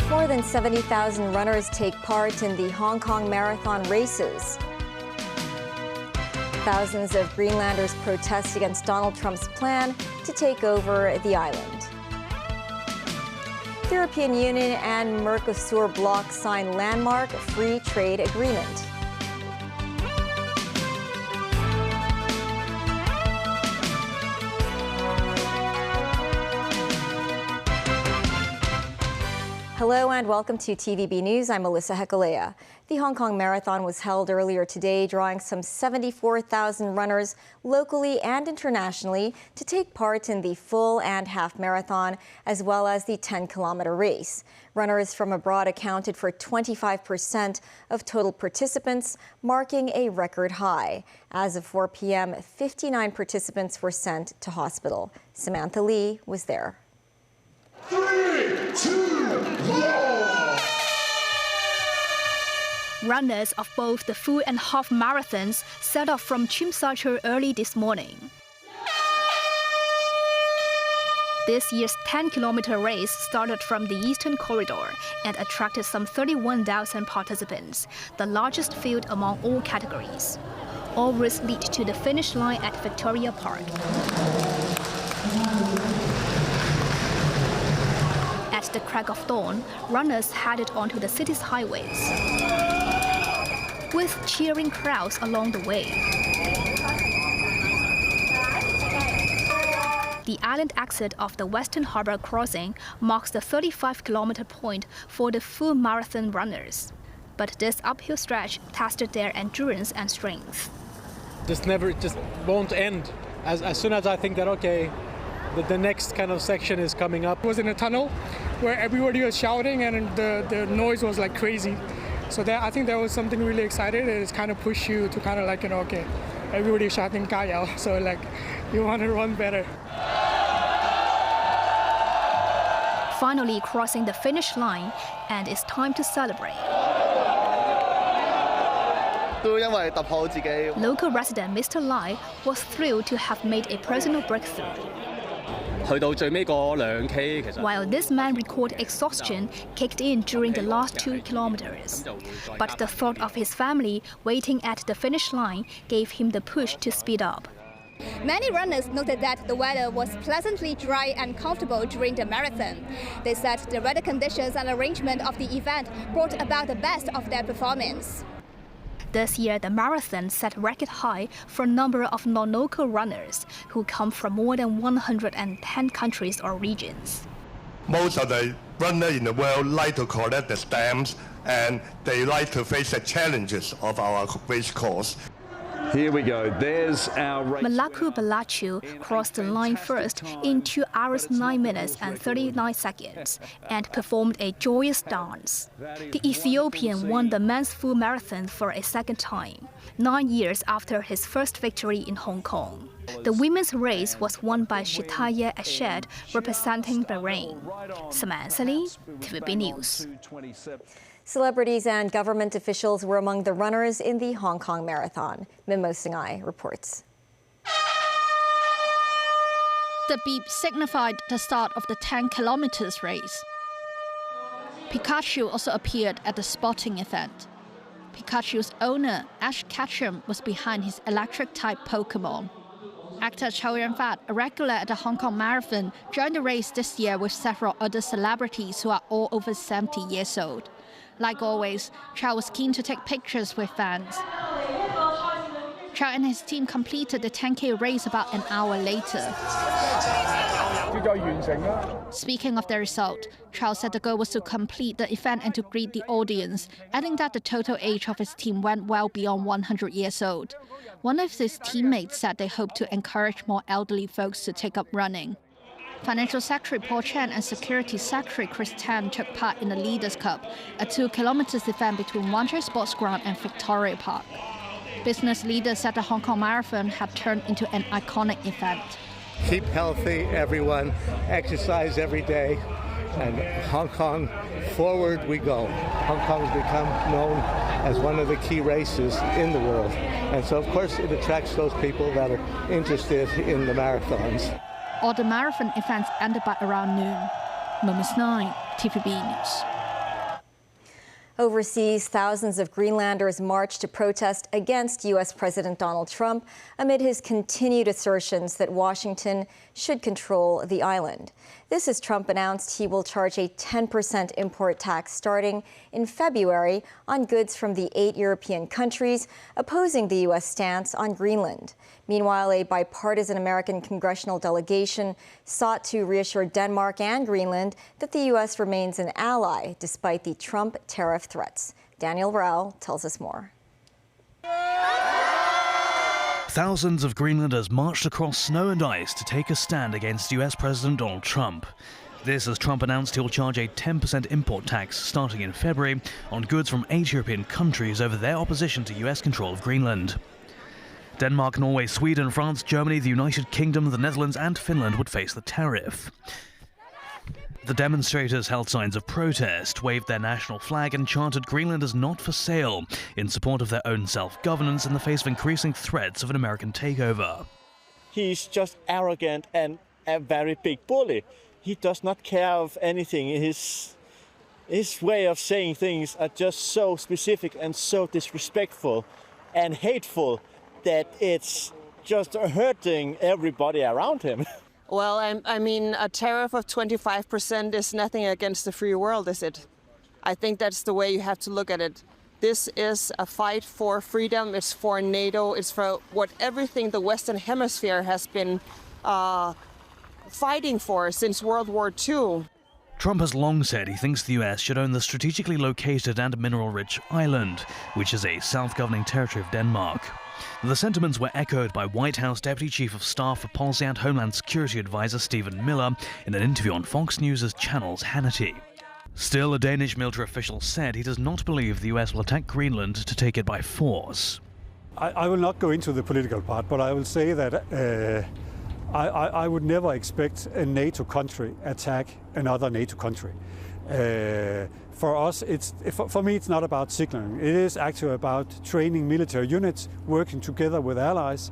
More than 70,000 runners take part in the Hong Kong marathon races. Thousands of Greenlanders protest against Donald Trump's plan to take over the island. The European Union and Mercosur bloc sign landmark free trade agreement. Hello and welcome to TVB News. I'm Melissa Hekalea. The Hong Kong Marathon was held earlier today, drawing some 74,000 runners locally and internationally to take part in the full and half marathon, as well as the 10-kilometer race. Runners from abroad accounted for 25% of total participants, marking a record high. As of 4 p.m., 59 participants were sent to hospital. Samantha Lee was there. 3, 2, 1. Runners of both the full and half marathons set off from Tsim Sha Tsui early this morning. This year's 10-kilometer race started from the Eastern Corridor and attracted some 31,000 participants, the largest field among all categories. All routes lead to the finish line at Victoria Park. At the crack of dawn, runners headed onto the city's highways, with cheering crowds along the way. The island exit of the Western Harbour crossing marks the 35-kilometer point for the full marathon runners. But this uphill stretch tested their endurance and strength. Just won't end. As soon as I think that, okay, the next kind of section is coming up. It was in a tunnel where everybody was shouting and the noise was like crazy. So I think that was something really exciting. It's kind of pushed you to kind of like, okay, everybody's shouting "Kaya," so like you want to run better. Finally crossing the finish line, and it's time to celebrate. Local resident Mr. Lai was thrilled to have made a personal breakthrough. While this man recorded exhaustion kicked in during the last 2 kilometers. But the thought of his family waiting at the finish line gave him the push to speed up. Many runners noted that the weather was pleasantly dry and comfortable during the marathon. They said the weather conditions and arrangement of the event brought about the best of their performance. This year, the marathon set record high for a number of non-local runners who come from more than 110 countries or regions. Most of the runners in the world like to collect the stamps and they like to face the challenges of our race course. Here we go, there's our race. Malaku Balachu crossed the line first in 2 hours 9 minutes and 39 seconds and performed a joyous dance. The Ethiopian won the men's full marathon for a second time, 9 years after his first victory in Hong Kong. The women's race was won by Shitaya Ashed, representing Bahrain. Samantha Lee, TVB News. Celebrities and government officials were among the runners in the Hong Kong Marathon. Mimo Singhai reports. The beep signified the start of the 10 kilometers race. Pikachu also appeared at the sporting event. Pikachu's owner, Ash Ketchum, was behind his electric-type Pokemon. Actor Chow Yun-fat, a regular at the Hong Kong Marathon, joined the race this year with several other celebrities who are all over 70 years old. Like always, Chow was keen to take pictures with fans. Chow and his team completed the 10K race about an hour later. Speaking of the result, Chow said the goal was to complete the event and to greet the audience, adding that the total age of his team went well beyond 100 years old. One of his teammates said they hope to encourage more elderly folks to take up running. Financial Secretary Paul Chan and Security Secretary Chris Tan took part in the Leaders' Cup, a 2 kilometers event between Wan Chai Sports Ground and Victoria Park. Business leaders said the Hong Kong Marathon had turned into an iconic event. Keep healthy, everyone. Exercise every day. And Hong Kong, forward we go. Hong Kong has become known as one of the key races in the world. And so, of course, it attracts those people that are interested in the marathons. All the marathon events ended by around noon. Moments 9, TVB News. Overseas, thousands of Greenlanders marched to protest against U.S. President Donald Trump amid his continued assertions that Washington should control the island. This as Trump announced he will charge a 10% import tax starting in February on goods from the 8 European countries, opposing the U.S. stance on Greenland. Meanwhile, a bipartisan American congressional delegation sought to reassure Denmark and Greenland that the U.S. remains an ally despite the Trump tariff threats. Daniel Rao tells us more. Thousands of Greenlanders marched across snow and ice to take a stand against US President Donald Trump. This as Trump announced he'll charge a 10% import tax starting in February on goods from 8 European countries over their opposition to US control of Greenland. Denmark, Norway, Sweden, France, Germany, the United Kingdom, the Netherlands and Finland would face the tariff. The demonstrators held signs of protest, waved their national flag and chanted Greenland is not for sale in support of their own self-governance in the face of increasing threats of an American takeover. He's just arrogant and a very big bully. He does not care of anything. His way of saying things are just so specific and so disrespectful and hateful that it's just hurting everybody around him. Well, I mean, a tariff of 25% is nothing against the free world, is it? I think that's the way you have to look at it. This is a fight for freedom. It's for NATO. It's for everything the Western Hemisphere has been fighting for since World War II. Trump has long said he thinks the US should own the strategically located and mineral-rich island, which is a self-governing territory of Denmark. The sentiments were echoed by White House Deputy Chief of Staff for Policy and Homeland Security Advisor Stephen Miller in an interview on Fox News' channel's Hannity. Still, a Danish military official said he does not believe the US will attack Greenland to take it by force. I will not go into the political part, but I will say that I would never expect a NATO country attack another NATO country. For us, for me, it's not about signaling. It is actually about training military units, working together with allies.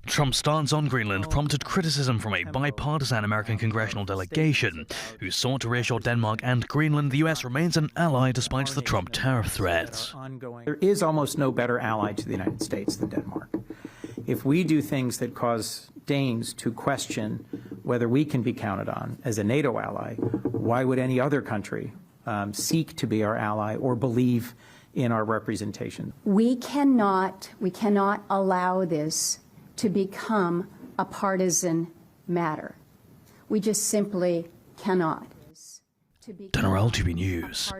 Trump's stance on Greenland prompted criticism from a bipartisan American congressional delegation, who sought to reassure Denmark and Greenland the US remains an ally despite the Trump tariff threats. There is almost no better ally to the United States than Denmark. If we do things that cause Danes to question whether we can be counted on as a NATO ally, why would any other country seek to be our ally or believe in our representation? We cannot allow this to become a partisan matter. We just simply cannot. General TV News.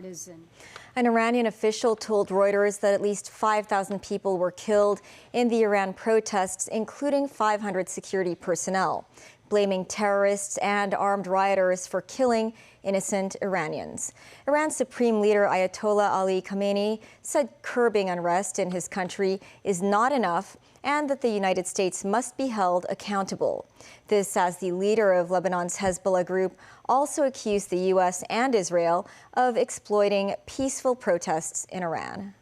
An Iranian official told Reuters that at least 5,000 people were killed in the Iran protests, including 500 security personnel, blaming terrorists and armed rioters for killing innocent Iranians. Iran's supreme leader Ayatollah Ali Khamenei said curbing unrest in his country is not enough and that the United States must be held accountable. This as the leader of Lebanon's Hezbollah group also accused the U.S. and Israel of exploiting peaceful protests in Iran.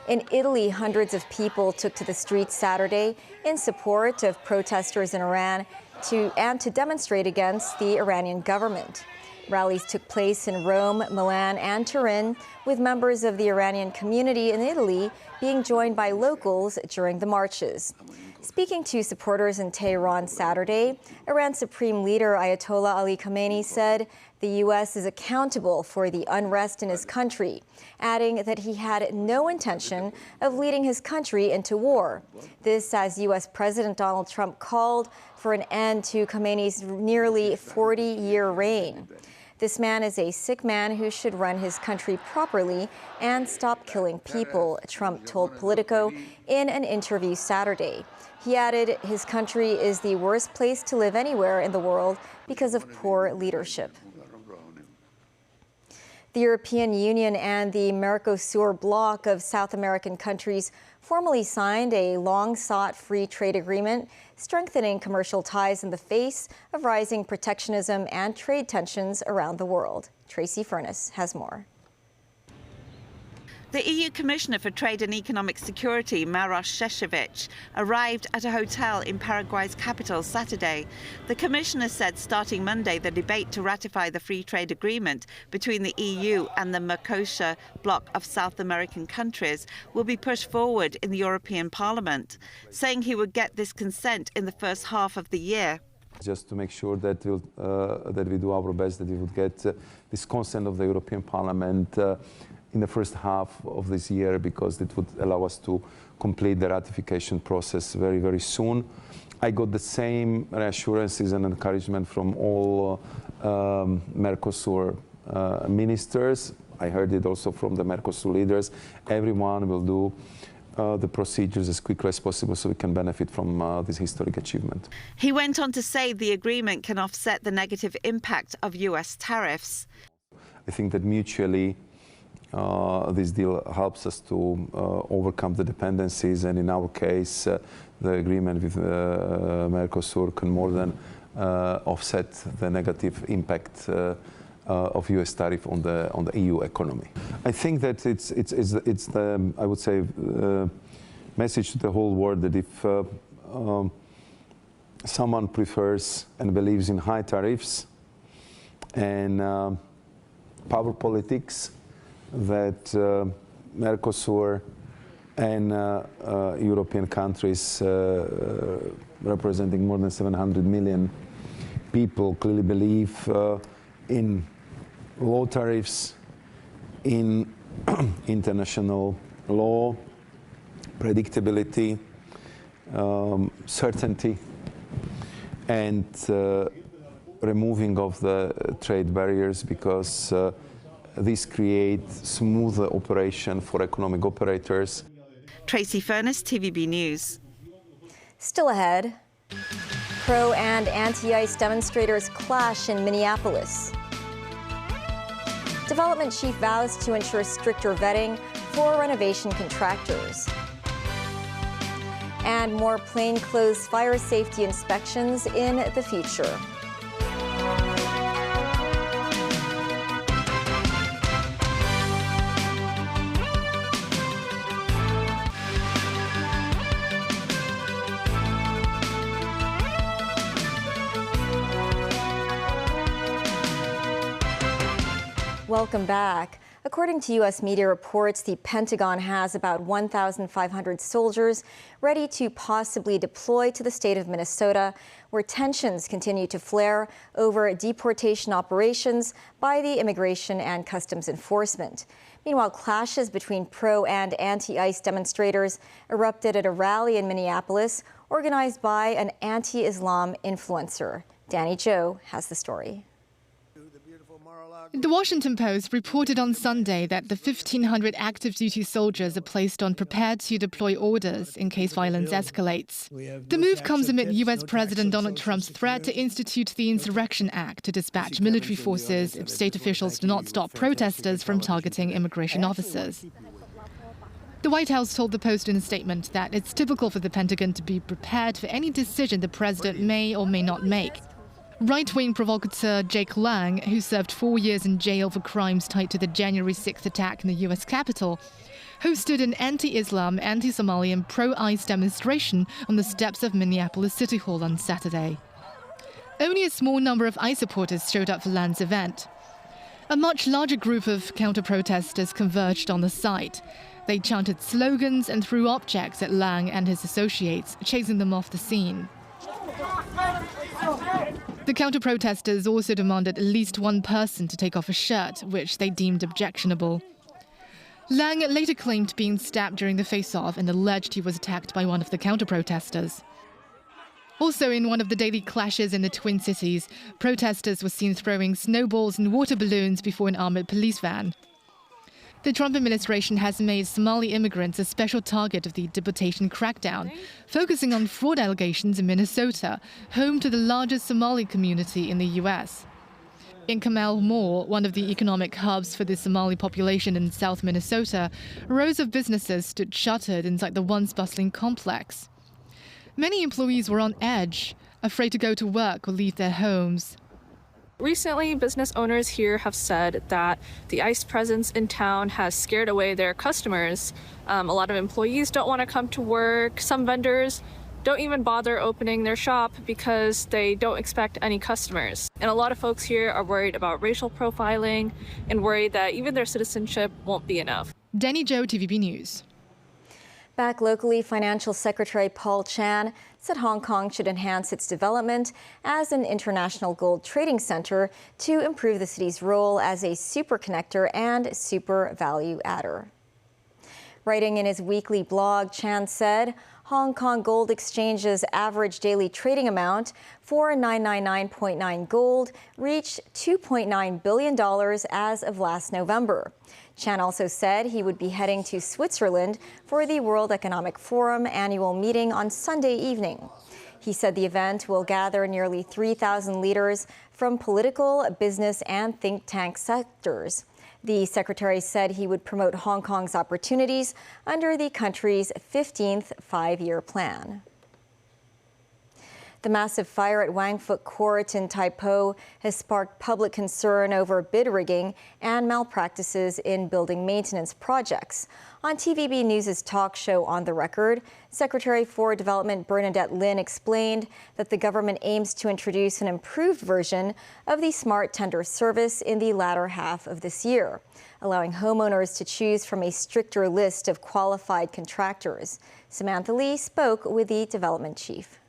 In Italy, hundreds of people took to the streets Saturday in support of protesters in Iran to demonstrate against the Iranian government. Rallies took place in Rome, Milan, and Turin, with members of the Iranian community in Italy being joined by locals during the marches. Speaking to supporters in Tehran Saturday, Iran's supreme leader Ayatollah Ali Khamenei said the U.S. is accountable for the unrest in his country, adding that he had no intention of leading his country into war. This as U.S. President Donald Trump called for an end to Khamenei's nearly 40-year reign. This man is a sick man who should run his country properly and stop killing people, Trump told Politico in an interview Saturday. He added his country is the worst place to live anywhere in the world because of poor leadership. The European Union and the Mercosur bloc of South American countries formally signed a long-sought free trade agreement, strengthening commercial ties in the face of rising protectionism and trade tensions around the world. Tracy Furness has more. The EU Commissioner for Trade and Economic Security, Maroš Šefčovič, arrived at a hotel in Paraguay's capital Saturday. The Commissioner said starting Monday the debate to ratify the free trade agreement between the EU and the Mercosur bloc of South American countries will be pushed forward in the European Parliament, saying he would get this consent in the first half of the year. Just to make sure that we do our best, that we would get this consent of the European Parliament in the first half of this year, because it would allow us to complete the ratification process very, very soon. I got the same reassurances and encouragement from all Mercosur ministers. I heard it also from the Mercosur leaders. Everyone will do the procedures as quickly as possible so we can benefit from this historic achievement. He went on to say the agreement can offset the negative impact of US tariffs. I think that mutually this deal helps us to overcome the dependencies, and in our case the agreement with Mercosur can more than offset the negative impact of US tariff on the EU economy. I think that it's the, I would say, message to the whole world that if someone prefers and believes in high tariffs and power politics, that Mercosur and European countries representing more than 700 million people clearly believe in low tariffs, in international law, predictability, certainty, and removing of the trade barriers, because this creates smoother operation for economic operators. Tracy Furness, TVB News. Still ahead, pro and anti-ICE demonstrators clash in Minneapolis. Development chief vows to ensure stricter vetting for renovation contractors. And more plainclothes fire safety inspections in the future. Welcome back. According to U.S. media reports, the Pentagon has about 1,500 soldiers ready to possibly deploy to the state of Minnesota, where tensions continue to flare over deportation operations by the Immigration and Customs Enforcement. Meanwhile, clashes between pro and anti-ICE demonstrators erupted at a rally in Minneapolis organized by an anti-Islam influencer. Danny Joe has the story. The Washington Post reported on Sunday that the 1,500 active duty soldiers are placed on prepared-to-deploy orders in case violence escalates. The move comes amid U.S. President Donald Trump's threat to institute the Insurrection Act to dispatch military forces if state officials do not stop protesters from targeting immigration officers. The White House told the Post in a statement that it's typical for the Pentagon to be prepared for any decision the president may or may not make. Right-wing provocateur Jake Lang, who served 4 years in jail for crimes tied to the January 6th attack in the U.S. Capitol, hosted an anti-Islam, anti-Somali and pro-ICE demonstration on the steps of Minneapolis City Hall on Saturday. Only a small number of ICE supporters showed up for Lang's event. A much larger group of counter-protesters converged on the site. They chanted slogans and threw objects at Lang and his associates, chasing them off the scene. The counter-protesters also demanded at least one person to take off a shirt, which they deemed objectionable. Lang later claimed being stabbed during the face-off and alleged he was attacked by one of the counter-protesters. Also in one of the daily clashes in the Twin Cities, protesters were seen throwing snowballs and water balloons before an armored police van. The Trump administration has made Somali immigrants a special target of the deportation crackdown, focusing on fraud allegations in Minnesota, home to the largest Somali community in the U.S. In Carmel Mall, one of the economic hubs for the Somali population in South Minnesota, rows of businesses stood shuttered inside the once bustling complex. Many employees were on edge, afraid to go to work or leave their homes. Recently, business owners here have said that the ICE presence in town has scared away their customers. A lot of employees don't want to come to work. Some vendors don't even bother opening their shop because they don't expect any customers. And a lot of folks here are worried about racial profiling and worried that even their citizenship won't be enough. Denny Zhou, TVB News. Back locally, Financial Secretary Paul Chan said Hong Kong should enhance its development as an international gold trading center to improve the city's role as a super connector and super value adder. Writing in his weekly blog, Chan said Hong Kong Gold Exchange's average daily trading amount for 999.9 gold reached $2.9 billion as of last November. Chan also said he would be heading to Switzerland for the World Economic Forum annual meeting on Sunday evening. He said the event will gather nearly 3,000 leaders from political, business, and think tank sectors. The secretary said he would promote Hong Kong's opportunities under the country's 15th five-year plan. The massive fire at Wang Fuk Court in Tai Po has sparked public concern over bid rigging and malpractices in building maintenance projects. On TVB News' talk show On the Record, Secretary for Development Bernadette Lin explained that the government aims to introduce an improved version of the smart tender service in the latter half of this year, allowing homeowners to choose from a stricter list of qualified contractors. Samantha Lee spoke with the development chief.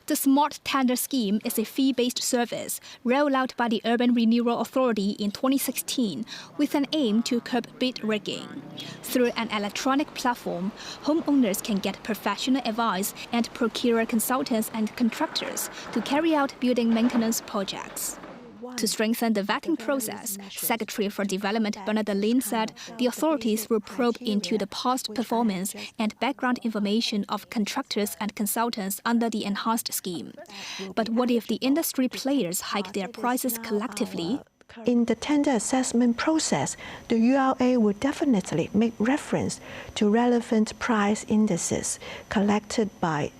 The Smart Tender Scheme is a fee-based service rolled out by the Urban Renewal Authority in 2016 with an aim to curb bid rigging. Through an electronic platform, homeowners can get professional advice and procure consultants and contractors to carry out building maintenance projects. To strengthen the vetting process, Secretary for Development Bernadette Lin said the authorities will probe into the past performance and background information of contractors and consultants under the enhanced scheme. But what if the industry players hike their prices collectively? In the tender assessment process, the URA will definitely make reference to relevant price indices collected by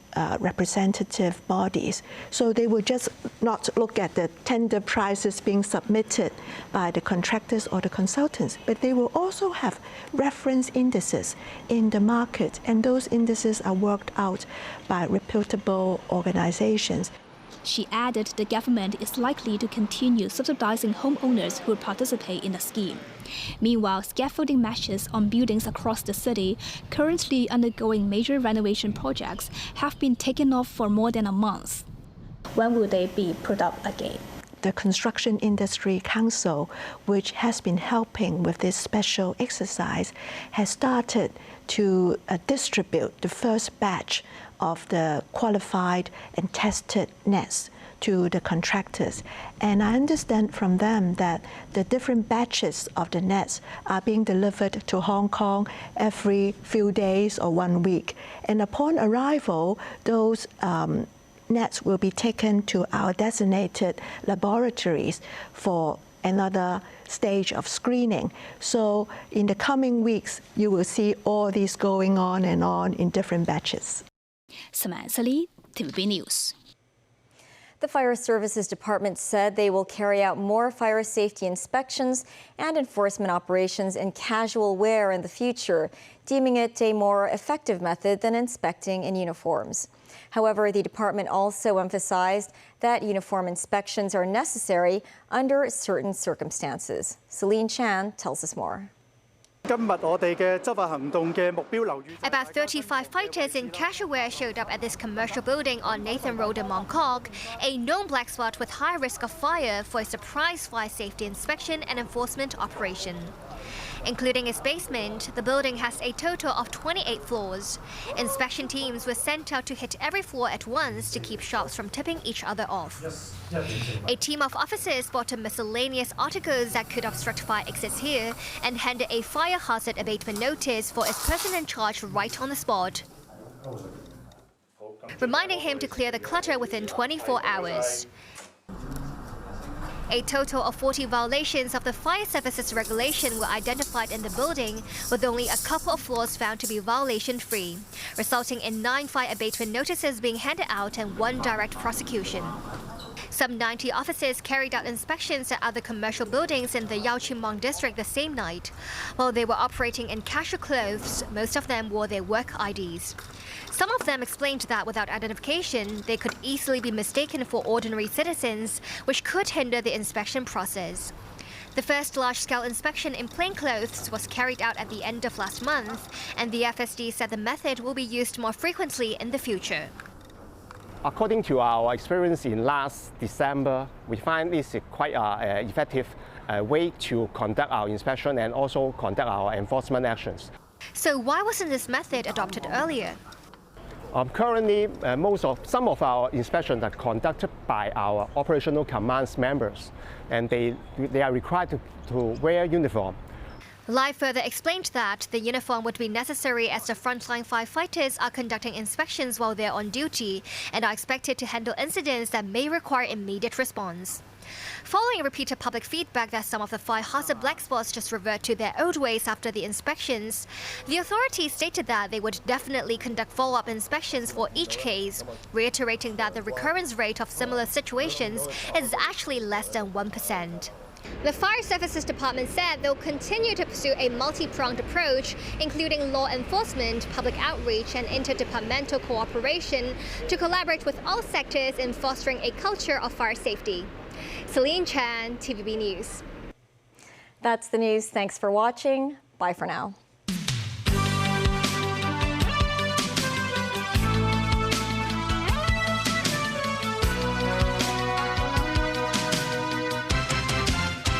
representative bodies. So they will just not look at the tender prices being submitted by the contractors or the consultants, but they will also have reference indices in the market, and those indices are worked out by reputable organizations. She added the government is likely to continue subsidizing homeowners who participate in the scheme. Meanwhile, scaffolding measures on buildings across the city currently undergoing major renovation projects have been taken off for more than a month. When will they be put up again? The Construction Industry Council, which has been helping with this special exercise, has started to distribute the first batch of the qualified and tested nets to the contractors. And I understand from them that the different batches of the nets are being delivered to Hong Kong every few days or 1 week. And upon arrival, those nets will be taken to our designated laboratories for another stage of screening. So in the coming weeks, you will see all these going on and on in different batches. Samantha Lee, TVB News. The Fire Services Department said they will carry out more fire safety inspections and enforcement operations in casual wear in the future, deeming it a more effective method than inspecting in uniforms. However, the department also emphasized that uniform inspections are necessary under certain circumstances. Celine Chan tells us more. About 35 fighters in casual wear showed up at this commercial building on Nathan Road in Mongkok, a known black spot with high risk of fire, for a surprise fire safety inspection and enforcement operation. Including its basement, the building has a total of 28 floors. Inspection teams were sent out to hit every floor at once to keep shops from tipping each other off. A team of officers spotted miscellaneous articles that could obstruct fire exits here and handed a fire hazard abatement notice for its person in charge right on the spot, reminding him to clear the clutter within 24 hours. A total of 40 violations of the fire services regulation were identified in the building, with only a couple of floors found to be violation-free, resulting in 9 fire abatement notices being handed out and 1 direct prosecution. Some 90 officers carried out inspections at other commercial buildings in the Yau Ching Mong district the same night. While they were operating in casual clothes, most of them wore their work IDs. Some of them explained that without identification, they could easily be mistaken for ordinary citizens, which could hinder the inspection process. The first large-scale inspection in plainclothes was carried out at the end of last month, and the FSD said the method will be used more frequently in the future. According to our experience in last December, we find this is quite an effective way to conduct our inspection and also conduct our enforcement actions. So why wasn't this method adopted earlier? Currently, some of our inspections are conducted by our operational commands members, and they are required to wear uniform. Lai further explained that the uniform would be necessary as the frontline firefighters are conducting inspections while they're on duty and are expected to handle incidents that may require immediate response. Following repeated public feedback that some of the fire hazard black spots just revert to their old ways after the inspections, the authorities stated that they would definitely conduct follow-up inspections for each case, reiterating that the recurrence rate of similar situations is actually less than 1%. The Fire Services Department said they'll continue to pursue a multi-pronged approach, including law enforcement, public outreach, and interdepartmental cooperation to collaborate with all sectors in fostering a culture of fire safety. Celine Chan, TVB News. That's the news. Thanks for watching. Bye for now.